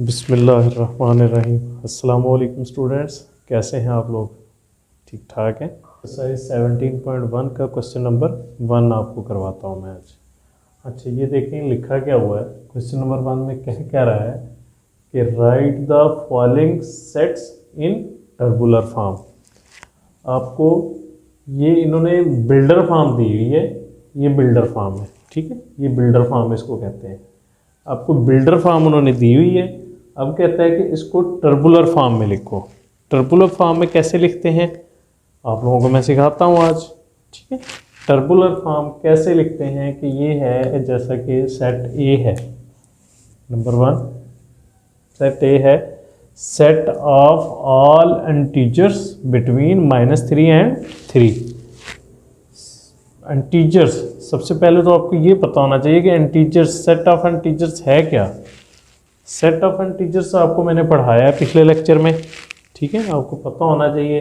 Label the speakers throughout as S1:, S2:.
S1: बिस्मिल्लाहिर्रहमानिर्रहीम। अस्सलाम वालेकुम स्टूडेंट्स, कैसे हैं आप लोग? ठीक ठाक हैं? एक्सरसाइज 17.1 का क्वेश्चन नंबर 1 आपको करवाता हूं मैं आज। अच्छा, ये देखें लिखा क्या हुआ है क्वेश्चन नंबर 1 में। कह रहा है कि write the following sets in tabular form. आपको ये इन्होंने बिल्डर फॉर्म दी हुई है, ये बिल्डर फॉर्म है, ठीक है, ये बिल्डर फॉर्म इसको कहते हैं। आपको बिल्डर फॉर्म उन्होंने दी हुई है। अब कहता है कि इसको टर्बुलर फॉर्म में लिखो। टर्बुलर फॉर्म में कैसे लिखते हैं आप लोगों को मैं सिखाता हूँ आज, ठीक है। टर्बुलर फॉर्म कैसे लिखते हैं कि ये है जैसा कि सेट ए है, नंबर 1 सेट ए है, set of all integers between -3 and 3। Integers, सबसे पहले तो आपको ये पता होना चाहिए कि इंटीजर्स, सेट ऑफ इंटीजर्स है क्या। सेट ऑफ इंटीजर्स आपको मैंने पढ़ाया है पिछले लेक्चर में, ठीक है, आपको पता होना चाहिए।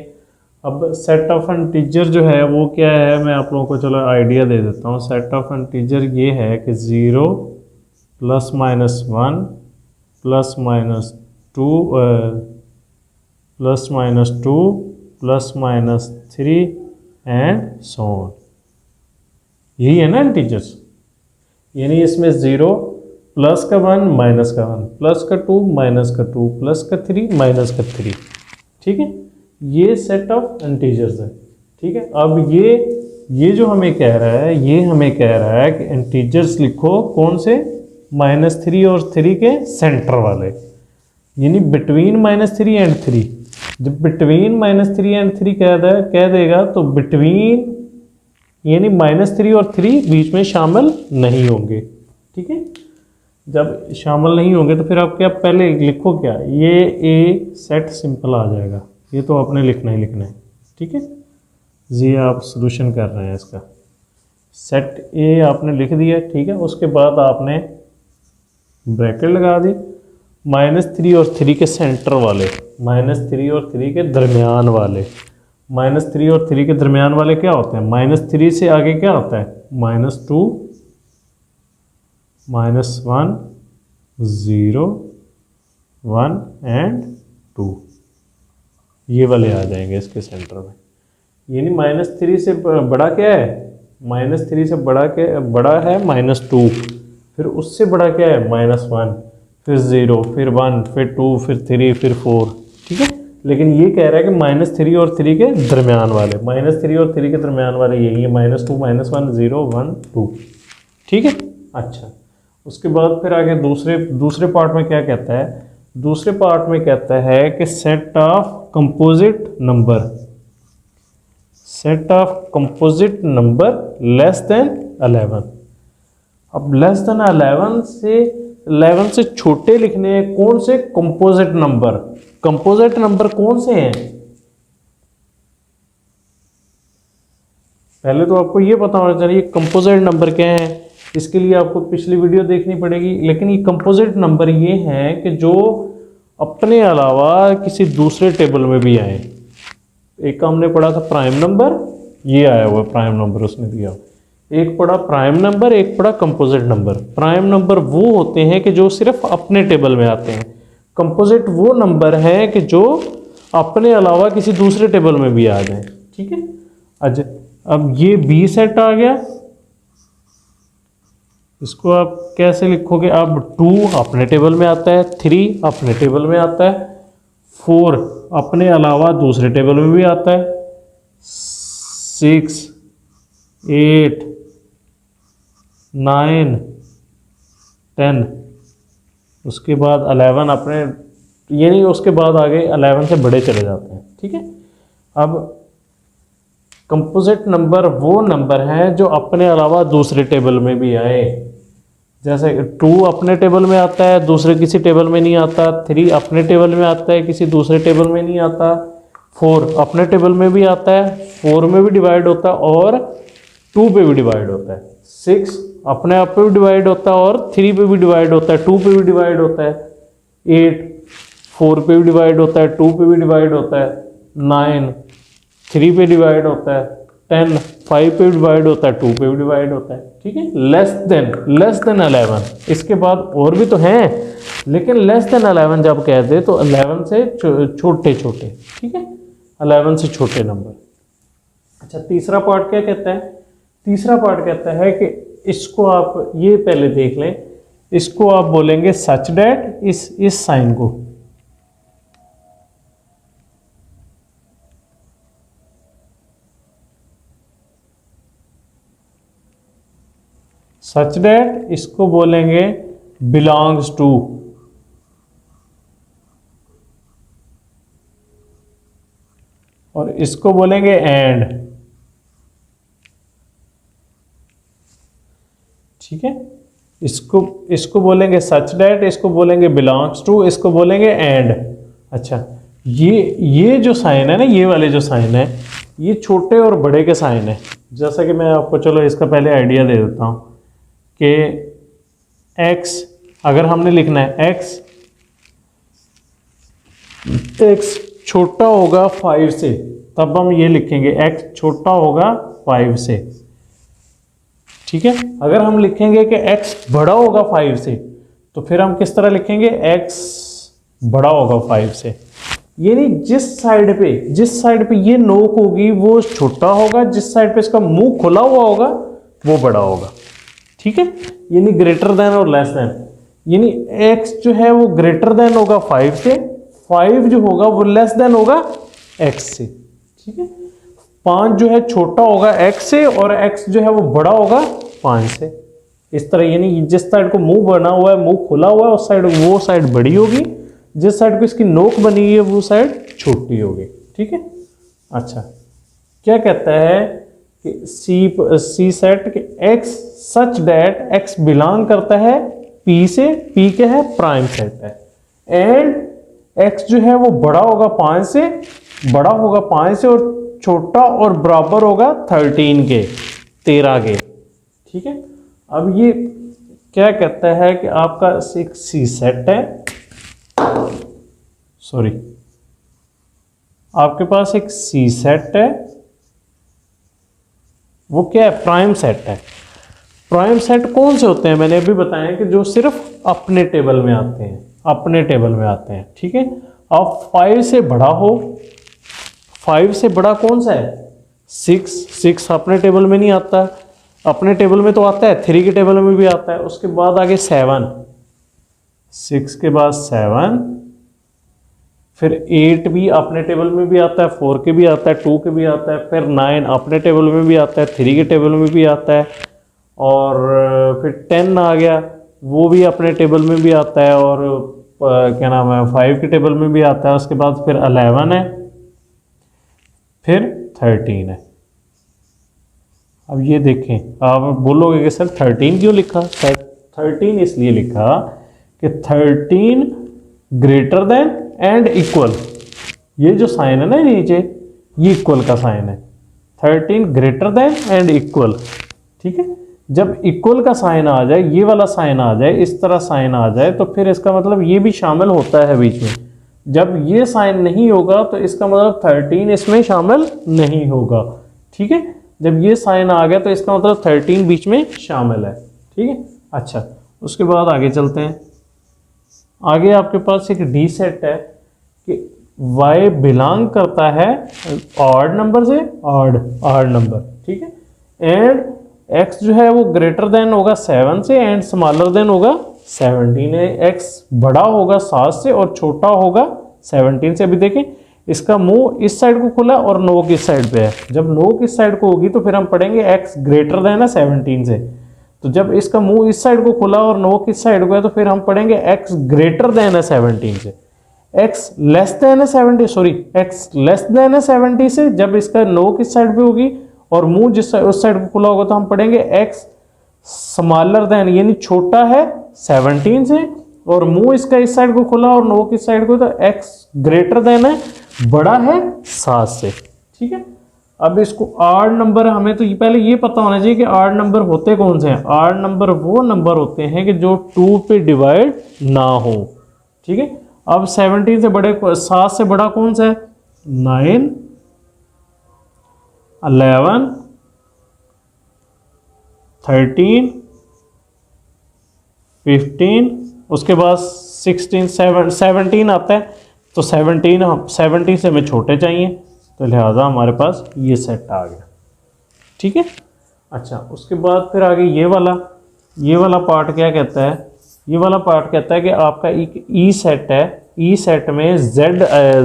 S1: अब सेट ऑफ इंटीजर जो है वो क्या है, मैं आप लोगों को चलो आइडिया दे देता हूँ। सेट ऑफ इंटीजर ये है कि 0 +- 1 +-2 +-2 +-3 एंड सो ऑन। यही है ना इंटीजर्स। यानी इसमें 0 +1 -1 +2 -2 +3 ठीक है, ये सेट ऑफ इंटीजर्स है, ठीक है। अब ये जो हमें कह रहा है, ये हमें कह रहा है कि इंटीजर्स लिखो कौन से, -3 और 3 के सेंटर वाले, यानी बिटवीन -3 एंड 3। जब बिटवीन -3 एंड 3 कह देगा तो बिटवीन यानी -3 और 3 बीच में शामिल नहीं होंगे, ठीक है। जब शामिल नहीं होंगे तो फिर आप क्या पहले लिखो क्या, ये ए सेट सिंपल आ जाएगा, ये तो आपने लिखना ही लिखना है, ठीक है जी। आप सॉल्यूशन कर रहे हैं इसका, सेट ए आपने लिख दिया, ठीक है। उसके बाद आपने ब्रैकेट लगा दी, -3 और 3 के सेंटर वाले, -3 और 3 के दरमियान वाले। -3 और 3 के दरमियान वाले क्या होते हैं, -3 से आगे क्या होता है, -2 -1 0 1 एंड 2, ये वाले आ जाएंगे इसके सेंटर में। यानी -3 से बड़ा क्या है, -3 से बड़ा है -2, फिर उससे बड़ा क्या है -1, फिर 0, फिर 1, फिर 2, फिर 3, फिर 4, ठीक है। लेकिन ये कह रहा है कि -3 और 3 के दरमियान वाले, -3 और 3 के दरमियान वाले यही है, -2 -1 0 1 2, ठीक है। अच्छा, उसके बाद फिर आगे दूसरे पार्ट में क्या कहता है, दूसरे पार्ट में कहता है कि set of composite number, set of composite number <11। अब <11 से छोटे लिखने हैं कौन से, कंपोजिट नंबर। कंपोजिट नंबर कौन से हैं, पहले तो आपको ये पता होना चाहिए कंपोजिट नंबर क्या है। इसके लिए आपको पिछली वीडियो देखनी पड़ेगी। लेकिन ये कंपोजिट नंबर ये हैं कि जो अपने अलावा किसी दूसरे टेबल में भी आए। एक हमने पढ़ा था प्राइम नंबर, ये आया हुआ प्राइम नंबर उसने दिया। एक पढ़ा प्राइम नंबर, एक पढ़ा कंपोजिट नंबर। प्राइम नंबर वो होते हैं कि जो सिर्फ अपने टेबल में आते हैं। कंपोजिट वो नंबर है कि जो अपने अलावा किसी दूसरे टेबल में भी आ जाए, ठीक है। अच्छा, अब ये बी सेट आ गया, इसको आप कैसे लिखोगे, अब 2 अपने टेबल में आता है, 3 अपने टेबल में आता है, 4 अपने अलावा दूसरे टेबल में भी आता है, 6 8 9 10, उसके बाद 11 अपने, यानी उसके बाद आगे 11 से बड़े चले जाते हैं, ठीक है। अब कंपोजिट नंबर वो नंबर है जो अपने अलावा दूसरे टेबल में भी आए। जैसे 2 अपने टेबल में आता है, दूसरे किसी टेबल में नहीं आता। 3 अपने टेबल में आता है, किसी दूसरे टेबल में नहीं आता। 4 अपने टेबल में भी आता है, 4 में भी डिवाइड होता है और 2 पे भी डिवाइड होता है। 6 अपने आप पे भी डिवाइड होता है और 3 पे भी डिवाइड होता है, 2 पे भी डिवाइड होता है। 8 4 पे भी डिवाइड होता है, 2 पे भी डिवाइड होता है। 9 3 पे डिवाइड होता है। 10 5 पे डिवाइड होता है, 2 पे भी डिवाइड होता है, ठीक है। लेस देन 11, इसके बाद और भी तो हैं, लेकिन लेस देन 11 जब कहते हैं तो 11 से छोटे छोटे, ठीक है, 11 से छोटे नंबर। अच्छा, तीसरा पार्ट क्या कहता है? तीसरा पार्ट कहता है कि इसको आप ये पहले देख लें, इसको आप बोलेंगे सच डैट, इस साइन को सच डैट, इसको बोलेंगे बिलोंग्स टू, और इसको बोलेंगे एंड, ठीक है। इसको बोलेंगे सच डैट, इसको बोलेंगे बिलोंग्स टू, इसको बोलेंगे एंड। अच्छा, ये जो साइन है ना, ये वाले जो साइन है, ये छोटे और बड़े के साइन है। जैसा कि मैं आपको चलो इसका पहले आइडिया दे देता हूं कि x, अगर हमने लिखना है x छोटा होगा 5 से, तब हम ये लिखेंगे x छोटा होगा 5 से, ठीक है। अगर हम लिखेंगे कि x बड़ा होगा 5 से, तो फिर हम किस तरह लिखेंगे? x बड़ा होगा 5 से, यानी जिस साइड पे ये नोक होगी वो छोटा होगा, जिस साइड पे इसका मुंह खुला हुआ होगा वो बड़ा होगा, ठीक है। यानी ग्रेटर देन और लेस देन, यानी x जो है वो ग्रेटर देन होगा 5 से, 5 जो होगा वो लेस देन होगा x से, ठीक है। 5 जो है छोटा होगा x से, और x जो है वो बड़ा होगा 5 से। इस तरह, यानी जिस साइड को मुंह बना हुआ है, मुंह खुला हुआ है, उस साइड वो साइड बड़ी होगी, जिस साइड को इसकी नोक बनी हुई है वो साइड छोटी होगी, ठीक है। अच्छा, क्या कहता है कि सी सेट कि x such that x belong करता है p से, p क्या है? प्राइम सेट है, एंड x जो है वो बड़ा होगा 5 से, और छोटा और बराबर होगा 13 के, ठीक है। अब ये क्या कहता है कि आपका एक सी सेट है, सॉरी, आपके पास एक सी सेट है, वो क्या है? प्राइम सेट है। प्राइम सेट कौन से होते हैं? मैंने अभी बताया कि जो सिर्फ अपने टेबल में आते हैं, ठीक है। अब 5 से बड़ा हो, 5 से बड़ा कौन सा है? 6 अपने टेबल में नहीं आता, अपने टेबल में तो आता है, 3 के टेबल में भी आता है। उसके बाद आगे 7, 6 के बाद 7, फिर 8 भी अपने टेबल में भी आता है, 4 के भी आता है, 2 के भी आता है, फिर 9 अपने टेबल में भी आता है, 3 के टेबल में भी आता है, और फिर 10 आ गया, वो भी अपने टेबल में भी आता है, और क्या नाम है, 5 के टेबल में भी आता है। उसके बाद फिर 11 है, फिर 13 है। अब ये देखें, आप बोलोगे कि सर 13 क्यों लिखा? सर 13 इसलिए लिखा कि 13 ग्रेटर देन एंड इक्वल, ये जो साइन है ना नीचे, ये इक्वल का साइन है। 13 ग्रेटर देन एंड इक्वल, ठीक है। जब इक्वल का साइन आ जाए, ये वाला साइन आ जाए, इस तरह साइन आ जाए, तो फिर इसका मतलब ये भी शामिल होता है बीच में। जब ये साइन नहीं होगा तो इसका मतलब 13 इसमें शामिल नहीं होगा, ठीक है। जब ये साइन आ गया तो इसका मतलब 13 बीच में शामिल है, ठीक है। अच्छा, उसके बाद आगे चलते हैं। आगे आपके पास एक डी सेट है कि y बिलोंग करता है ऑड नंबर से, ऑड नंबर, ठीक है। एंड x जो है वो ग्रेटर देन होगा 7 से, एंड स्मॉलर देन होगा 17 है। x बड़ा होगा 7 से और छोटा होगा 17 से। अभी देखें, इसका मुंह इस साइड को खुला और नोक इस साइड पे है। जब नोक इस साइड को होगी तो फिर हम पढ़ेंगे x ग्रेटर देन है 17 से। तो जब इसका मुंह इस साइड को खुला और नोक इस साइड को है तो फिर हम पढ़ेंगे x ग्रेटर देन है 17 से। x लेस देन है 70, सॉरी x लेस देन है 70 से। जब इसका नोक इस साइड पे होगी और मुंह जिस उस साइड को खुला होगा तो हम पढ़ेंगे x स्मॉलर देन, यानी छोटा है 17 से, और मुंह इसका इस साइड को खुला और नोक इस साइड को, तो x ग्रेटर देन है, बड़ा है 7 से, ठीक है। अब इसको आड नंबर, हमें तो पहले ये पता होना चाहिए कि आड नंबर होते कौन से हैं। आड नंबर वो नंबर होते हैं कि जो 2 पे डिवाइड ना हो, ठीक है। अब 17 से बड़े, 7 से बड़ा कौन सा है? 9, 11, 13, 15, उसके बाद 16, 17 आता है, तो 17 से हमें छोटे चाहिए, तो लिहाजा हमारे पास ये सेट आ गया। ठीक है। अच्छा, उसके बाद फिर आगे ये वाला पार्ट क्या कहता है? ये वाला पार्ट कहता है कि आपका एक ई सेट है, ई सेट में जेड है,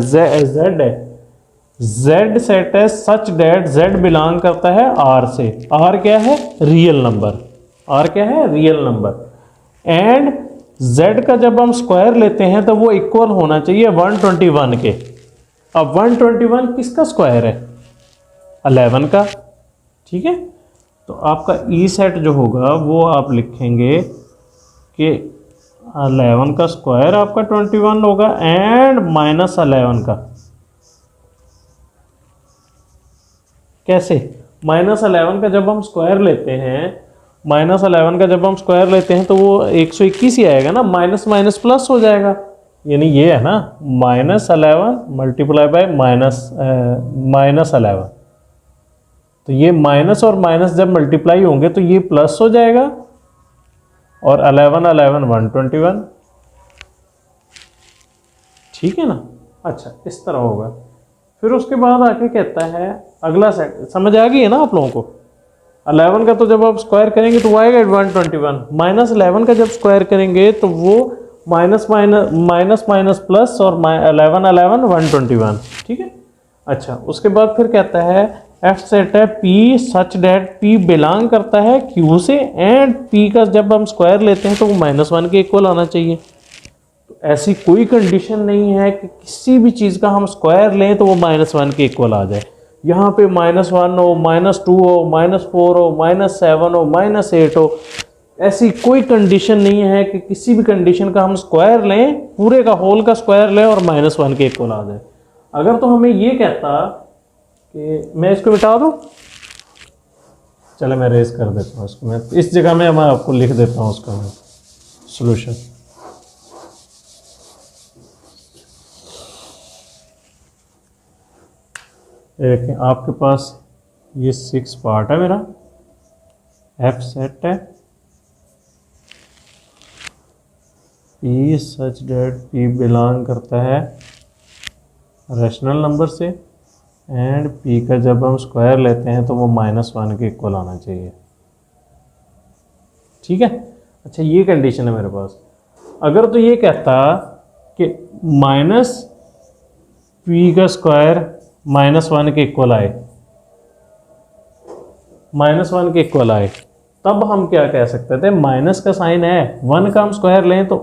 S1: जेड सेट है सच डेट जेड बिलोंग करता है आर से। आर क्या है? Real number. आर क्या है? Real number. एंड जेड का जब हम स्क्वायर लेते हैं तो वो इक्वल होना चाहिए 121 के। अब 121 किसका स्क्वायर है? 11 का। ठीक है। तो आपका ई सेट जो होगा वो आप लिखेंगे कि 11 का स्क्वायर आपका 21 होगा एंड -11 का। कैसे? -11 का जब हम स्क्वायर लेते हैं, -11 का जब हम स्क्वायर लेते हैं तो वो 121 ही आएगा ना, माइनस माइनस प्लस हो जाएगा। यानी ये है ना -11 मल्टीप्लाई बाय -11। तो ये माइनस और माइनस जब मल्टीप्लाई होंगे तो ये प्लस हो जाएगा और 11 11 121। ठीक है ना। अच्छा, इस तरह होगा। फिर उसके बाद आके कहता है अगला सेट, समझ आ गई है ना आप लोगों को? 11 का तो जब आप स्क्वायर करेंगे तो वो आएगा 121, -11 का जब स्क्वायर करेंगे तो वो माइनस माइनस प्लस और 11 11 121। ठीक है। अच्छा, उसके बाद फिर कहता है एफ सेट है P such that P belong करता है क्यू से एंड पी का जब हम स्क्वायर लेते हैं तो वो -1 के इक्वल आना चाहिए। तो ऐसी कोई कंडीशन नहीं है कि किसी भी चीज़ का हम स्क्वायर लें तो वो -1 के इक्वल आ जाए। यहाँ पे -1 हो, -2 हो, -4 हो, -7 हो, -8 हो, ऐसी कोई कंडीशन नहीं है कि किसी भी कंडीशन का हम स्क्वायर लें, पूरे का होल का स्क्वायर लें और -1 के इक्वल आ जाए। अगर तो हमें ये कहता कि मैं इसको मिटा दूं, चलो मैं रेस कर देता हूँ इसको, मैं इस जगह में मैं आपको लिख देता हूँ उसका सॉल्यूशन। देखें आपके पास ये 6 पार्ट है मेरा, एफ सेट है P such that P belong करता है रैशनल नंबर से एंड पी का जब हम स्क्वायर लेते हैं तो वो -1 के इक्वल आना चाहिए। ठीक है। अच्छा, ये कंडीशन है मेरे पास। अगर तो ये कहता कि माइनस पी का स्क्वायर -1 के इक्वल आए, -1 के इक्वल आए, तब हम क्या कह सकते थे? माइनस का साइन है, 1 का हम स्क्वायर लें तो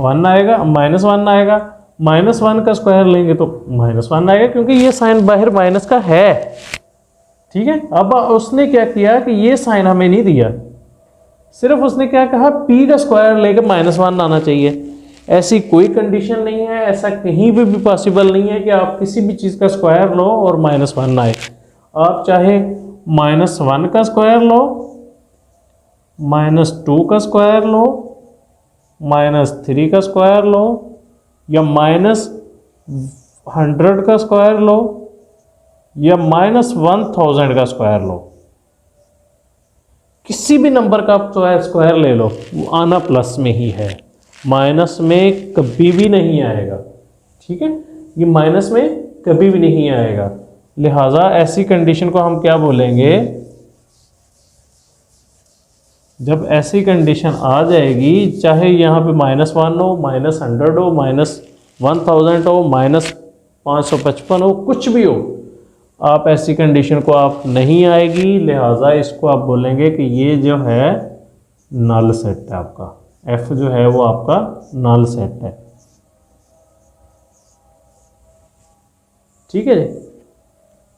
S1: 1 आएगा, -1 आएगा, -1 का स्क्वायर लेंगे तो -1 आएगा, क्योंकि ये साइन बाहर माइनस का है। ठीक है। अब उसने क्या किया कि ये साइन हमें नहीं दिया, सिर्फ उसने क्या कहा पी का स्क्वायर लेके -1 आना चाहिए। ऐसी कोई कंडीशन नहीं है, ऐसा कहीं भी पॉसिबल नहीं है कि आप किसी भी चीज़ का स्क्वायर लो और -1 आए। आप चाहे -1 का स्क्वायर लो, -2 का स्क्वायर लो, -3 का स्क्वायर लो, या -100 का स्क्वायर लो, या -1000 का स्क्वायर लो, किसी भी नंबर का आप स्क्वायर ले लो, वो आना प्लस में ही है, माइनस में कभी भी नहीं आएगा। ठीक है। ये माइनस में कभी भी नहीं आएगा। लिहाजा ऐसी कंडीशन को हम क्या बोलेंगे? जब ऐसी कंडीशन आ जाएगी, चाहे यहाँ पे -1 हो, -100 हो, -1000 हो, -555 हो, कुछ भी हो, आप ऐसी कंडीशन को आप नहीं आएगी। लिहाजा इसको आप बोलेंगे कि ये जो है नल सेट है आपका, एफ जो है वो आपका नल सेट है। ठीक है जी।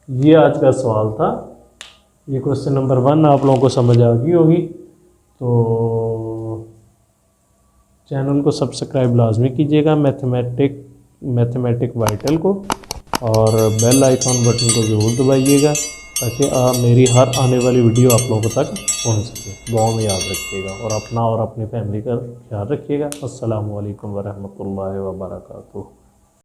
S1: ये आज का सवाल था। ये क्वेश्चन नंबर 1 आप लोगों को समझ आ गई होगी, तो चैनल को सब्सक्राइब लाजमी कीजिएगा मैथमेटिक वाइटल को, और बेल आइकॉन बटन को ज़रूर दबाइएगा ताकि आप मेरी हर आने वाली वीडियो आप लोगों तक पहुंच सके। दुआ में याद रखिएगा और अपना और अपनी फैमिली का ख्याल रखिएगा। अस्सलामु अलैकुम वरहमतुल्लाहि वबरकातुहू।